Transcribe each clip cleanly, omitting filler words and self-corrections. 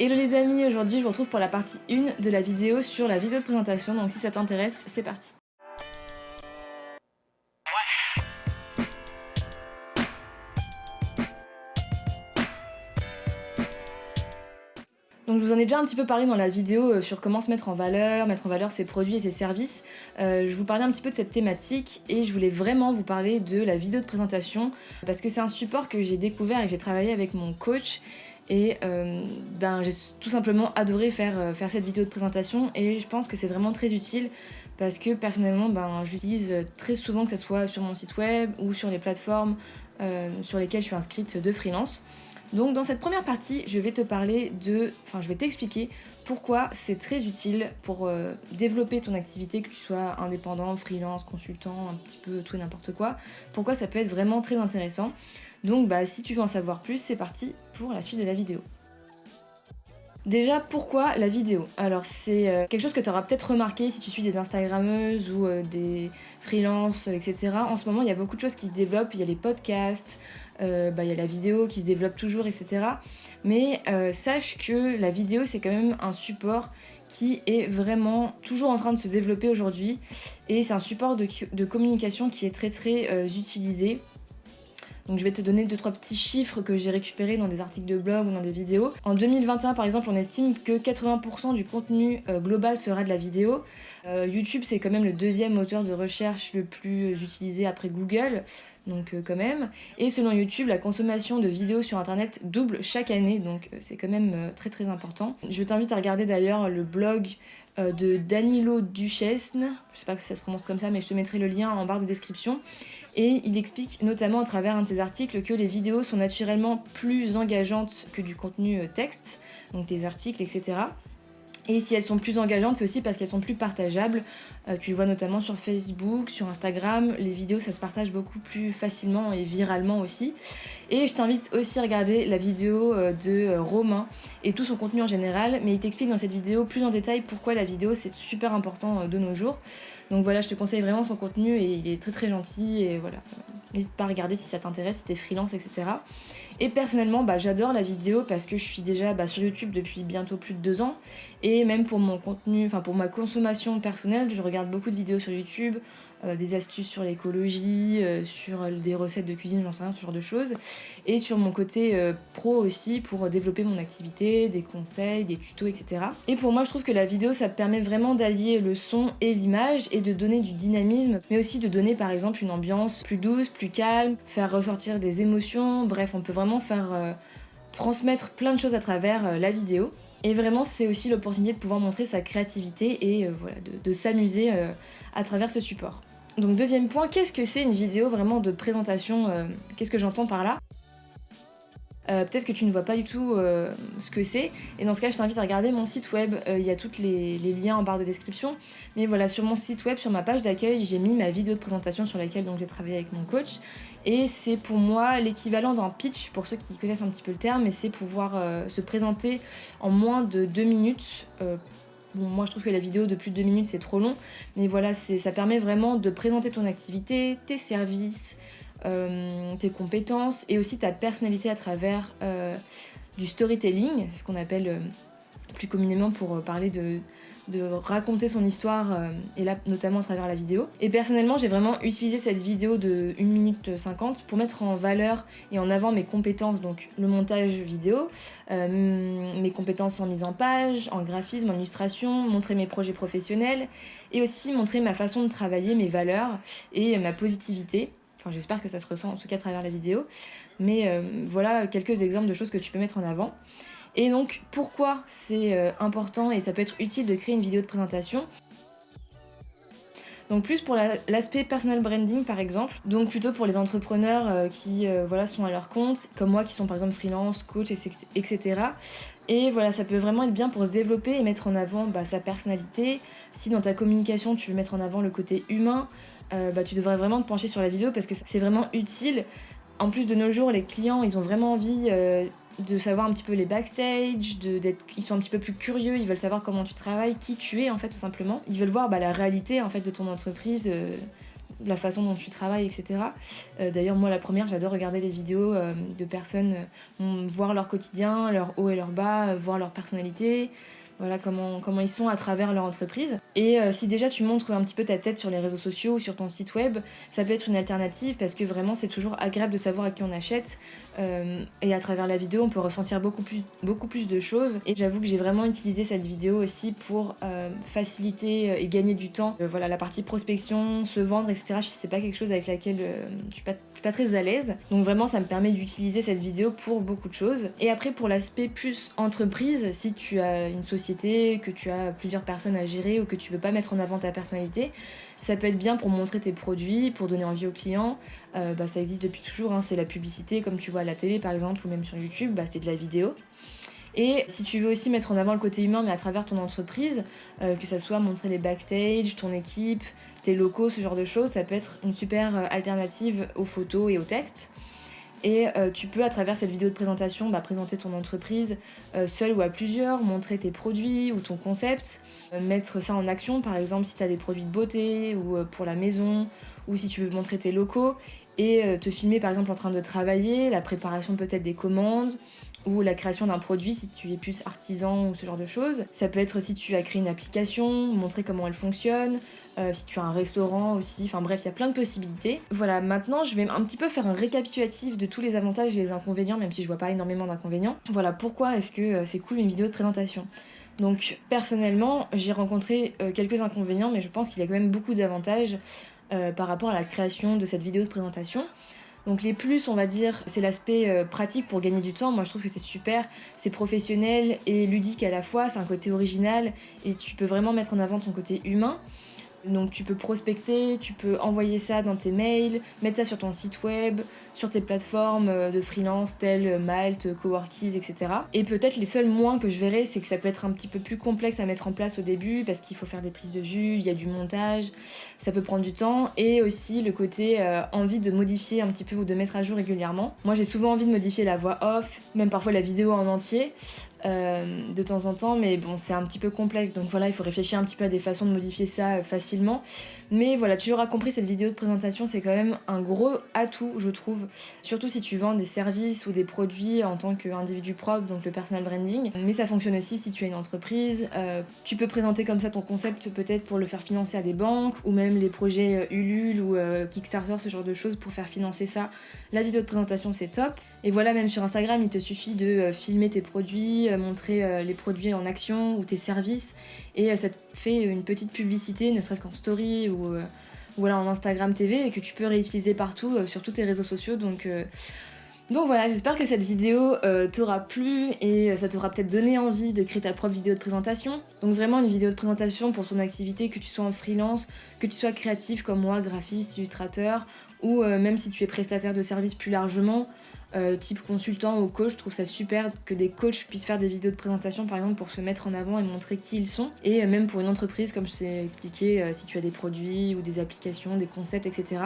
Hello les amis, aujourd'hui je vous retrouve pour la partie 1 de la vidéo sur la vidéo de présentation, donc si ça t'intéresse, c'est parti. Donc je vous en ai déjà un petit peu parlé dans la vidéo sur comment se mettre en valeur ses produits et ses services. Je vous parlais un petit peu de cette thématique et je voulais vraiment vous parler de la vidéo de présentation parce que c'est un support que j'ai découvert et que j'ai travaillé avec mon coach. Et j'ai tout simplement adoré faire cette vidéo de présentation et je pense que c'est vraiment très utile parce que personnellement j'utilise très souvent, que ce soit sur mon site web ou sur les plateformes sur lesquelles je suis inscrite de freelance. Donc dans cette première partie, je vais t'expliquer pourquoi c'est très utile pour développer ton activité, que tu sois indépendant, freelance, consultant, un petit peu tout et n'importe quoi, pourquoi ça peut être vraiment très intéressant. Donc si tu veux en savoir plus, c'est parti pour la suite de la vidéo. Déjà, pourquoi la vidéo? Alors c'est quelque chose que tu auras peut-être remarqué si tu suis des Instagrammeuses ou des freelances, etc. En ce moment, il y a beaucoup de choses qui se développent, il y a les podcasts, il y a la vidéo qui se développe toujours, etc. Mais sache que la vidéo, c'est quand même un support qui est vraiment toujours en train de se développer aujourd'hui. Et c'est un support de communication qui est très très utilisé. Donc je vais te donner 2-3 petits chiffres que j'ai récupérés dans des articles de blog ou dans des vidéos. En 2021 par exemple, on estime que 80% du contenu global sera de la vidéo. YouTube, c'est quand même le deuxième moteur de recherche le plus utilisé après Google, donc quand même. Et selon YouTube, la consommation de vidéos sur internet double chaque année, donc c'est quand même très très important. Je t'invite à regarder d'ailleurs le blog de Danilo Duchesne, je sais pas si ça se prononce comme ça, mais je te mettrai le lien en barre de description. Et il explique notamment à travers un de ses articles que les vidéos sont naturellement plus engageantes que du contenu texte, donc des articles, etc. Et si elles sont plus engageantes, c'est aussi parce qu'elles sont plus partageables. Tu le vois notamment sur Facebook, sur Instagram, les vidéos ça se partage beaucoup plus facilement et viralement aussi. Et je t'invite aussi à regarder la vidéo de Romain et tout son contenu en général, mais il t'explique dans cette vidéo plus en détail pourquoi la vidéo c'est super important de nos jours. Donc voilà, je te conseille vraiment son contenu et il est très très gentil et voilà. N'hésite pas à regarder si ça t'intéresse, si t'es freelance, etc. Et personnellement, j'adore la vidéo parce que je suis déjà sur YouTube depuis bientôt plus de 2 ans. Et même pour mon contenu, pour ma consommation personnelle, je regarde beaucoup de vidéos sur YouTube, des astuces sur l'écologie, sur des recettes de cuisine, j'en sais rien, ce genre de choses. Et sur mon côté pro aussi, pour développer mon activité, des conseils, des tutos, etc. Et pour moi, je trouve que la vidéo, ça permet vraiment d'allier le son et l'image et de donner du dynamisme, mais aussi de donner par exemple une ambiance plus douce, plus calme, faire ressortir des émotions. Bref, on peut vraiment faire transmettre plein de choses à travers la vidéo. Et vraiment, c'est aussi l'opportunité de pouvoir montrer sa créativité et de s'amuser à travers ce support. Donc deuxième point, qu'est-ce que c'est une vidéo vraiment de présentation? Qu'est-ce que j'entends par là? Peut-être que tu ne vois pas du tout ce que c'est, et dans ce cas je t'invite à regarder mon site web, il y a tous les liens en barre de description, mais voilà, sur mon site web, sur ma page d'accueil, j'ai mis ma vidéo de présentation sur laquelle donc j'ai travaillé avec mon coach, et c'est pour moi l'équivalent d'un pitch, pour ceux qui connaissent un petit peu le terme, mais c'est pouvoir se présenter en moins de 2 minutes. Bon, moi je trouve que la vidéo de plus de 2 minutes c'est trop long, mais voilà, ça permet vraiment de présenter ton activité, tes services, tes compétences et aussi ta personnalité à travers du storytelling, ce qu'on appelle plus communément pour parler de raconter son histoire, et là notamment à travers la vidéo. Et personnellement j'ai vraiment utilisé cette vidéo de 1 minute 50 pour mettre en valeur et en avant mes compétences, donc le montage vidéo, mes compétences en mise en page, en graphisme, en illustration, montrer mes projets professionnels et aussi montrer ma façon de travailler, mes valeurs et ma positivité. Enfin, j'espère que ça se ressent en tout cas à travers la vidéo. Mais voilà quelques exemples de choses que tu peux mettre en avant. Et donc, pourquoi c'est important et ça peut être utile de créer une vidéo de présentation? Donc plus pour l'aspect personal branding par exemple, donc plutôt pour les entrepreneurs qui sont à leur compte, comme moi qui sont par exemple freelance, coach, etc. Et voilà, ça peut vraiment être bien pour se développer et mettre en avant sa personnalité. Si dans ta communication tu veux mettre en avant le côté humain, tu devrais vraiment te pencher sur la vidéo parce que c'est vraiment utile. En plus de nos jours, les clients, ils ont vraiment envie de savoir un petit peu les backstage, ils sont un petit peu plus curieux, ils veulent savoir comment tu travailles, qui tu es en fait tout simplement. Ils veulent voir la réalité en fait de ton entreprise, la façon dont tu travailles, etc. D'ailleurs, moi, la première, j'adore regarder les vidéos de personnes, voir leur quotidien, leurs hauts et leurs bas, voir leur personnalité, voilà comment ils sont à travers leur entreprise. Et si déjà tu montres un petit peu ta tête sur les réseaux sociaux ou sur ton site web, ça peut être une alternative parce que vraiment c'est toujours agréable de savoir à qui on achète. Et à travers la vidéo, on peut ressentir beaucoup plus de choses. Et j'avoue que j'ai vraiment utilisé cette vidéo aussi pour faciliter et gagner du temps. Voilà, la partie prospection, se vendre, etc. C'est pas quelque chose avec laquelle je suis pas très à l'aise. Donc vraiment, ça me permet d'utiliser cette vidéo pour beaucoup de choses. Et après, pour l'aspect plus entreprise, si tu as une société, que tu as plusieurs personnes à gérer ou que tu veux pas mettre en avant ta personnalité, ça peut être bien pour montrer tes produits, pour donner envie aux clients. Ça existe depuis toujours, hein, c'est la publicité, comme tu vois à la télé par exemple, ou même sur YouTube, c'est de la vidéo. Et si tu veux aussi mettre en avant le côté humain, mais à travers ton entreprise, que ça soit montrer les backstage, ton équipe, tes locaux, ce genre de choses, ça peut être une super alternative aux photos et aux textes. Et tu peux, à travers cette vidéo de présentation, présenter ton entreprise seule ou à plusieurs, montrer tes produits ou ton concept, mettre ça en action, par exemple si tu as des produits de beauté ou pour la maison, ou si tu veux montrer tes locaux, et te filmer par exemple en train de travailler, la préparation peut-être des commandes, ou la création d'un produit si tu es plus artisan ou ce genre de choses. Ça peut être si tu as créé une application, montrer comment elle fonctionne, si tu as un restaurant aussi, enfin bref, il y a plein de possibilités. Voilà, maintenant je vais un petit peu faire un récapitulatif de tous les avantages et les inconvénients, même si je vois pas énormément d'inconvénients. Voilà, pourquoi est-ce que c'est cool une vidéo de présentation. Donc personnellement, j'ai rencontré quelques inconvénients, mais je pense qu'il y a quand même beaucoup d'avantages par rapport à la création de cette vidéo de présentation. Donc les plus, on va dire, c'est l'aspect pratique pour gagner du temps. Moi, je trouve que c'est super, c'est professionnel et ludique à la fois, c'est un côté original et tu peux vraiment mettre en avant ton côté humain. Donc tu peux prospecter, tu peux envoyer ça dans tes mails, mettre ça sur ton site web, sur tes plateformes de freelance telles Malte, Coworkies, etc. Et peut-être les seuls moins que je verrais, c'est que ça peut être un petit peu plus complexe à mettre en place au début parce qu'il faut faire des prises de vue, il y a du montage, ça peut prendre du temps, et aussi le côté envie de modifier un petit peu ou de mettre à jour régulièrement. Moi j'ai souvent envie de modifier la voix off, même parfois la vidéo en entier, de temps en temps, mais bon, c'est un petit peu complexe, donc voilà, il faut réfléchir un petit peu à des façons de modifier ça facilement. Mais voilà, tu l'auras compris, cette vidéo de présentation, c'est quand même un gros atout, je trouve, surtout si tu vends des services ou des produits en tant qu'individu propre, donc le personal branding. Mais ça fonctionne aussi si tu as une entreprise. Tu peux présenter comme ça ton concept peut-être pour le faire financer à des banques, ou même les projets Ulule ou Kickstarter, ce genre de choses pour faire financer ça. La vidéo de présentation, c'est top. Et voilà, même sur Instagram, il te suffit de filmer tes produits, montrer les produits en action ou tes services, et ça te fait une petite publicité, ne serait-ce qu'en story ou voilà, en Instagram TV, et que tu peux réutiliser partout sur tous tes réseaux sociaux. Donc voilà, j'espère que cette vidéo t'aura plu et ça t'aura peut-être donné envie de créer ta propre vidéo de présentation. Donc vraiment une vidéo de présentation pour ton activité, que tu sois en freelance, que tu sois créatif comme moi, graphiste, illustrateur, ou même si tu es prestataire de services plus largement, type consultant ou coach. Je trouve ça super que des coachs puissent faire des vidéos de présentation par exemple pour se mettre en avant et montrer qui ils sont. Et même pour une entreprise, comme je t'ai expliqué, si tu as des produits ou des applications, des concepts, etc.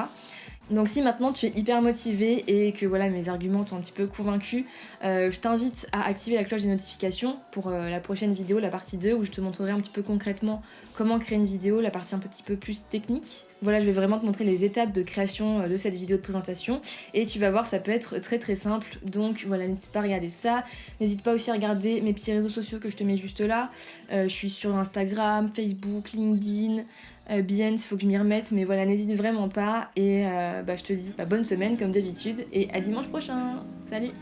Donc si maintenant tu es hyper motivé et que voilà, mes arguments t'ont un petit peu convaincu, je t'invite à activer la cloche des notifications pour la prochaine vidéo, la partie 2, où je te montrerai un petit peu concrètement comment créer une vidéo, la partie un petit peu plus technique. Voilà, je vais vraiment te montrer les étapes de création de cette vidéo de présentation, et tu vas voir, ça peut être très très simple. Donc voilà, n'hésite pas à regarder ça, n'hésite pas aussi à regarder mes petits réseaux sociaux que je te mets juste là. Je suis sur Instagram, Facebook, LinkedIn, Behance, faut que je m'y remette, mais voilà, n'hésite vraiment pas, et je te dis bonne semaine comme d'habitude, et à dimanche prochain. Salut!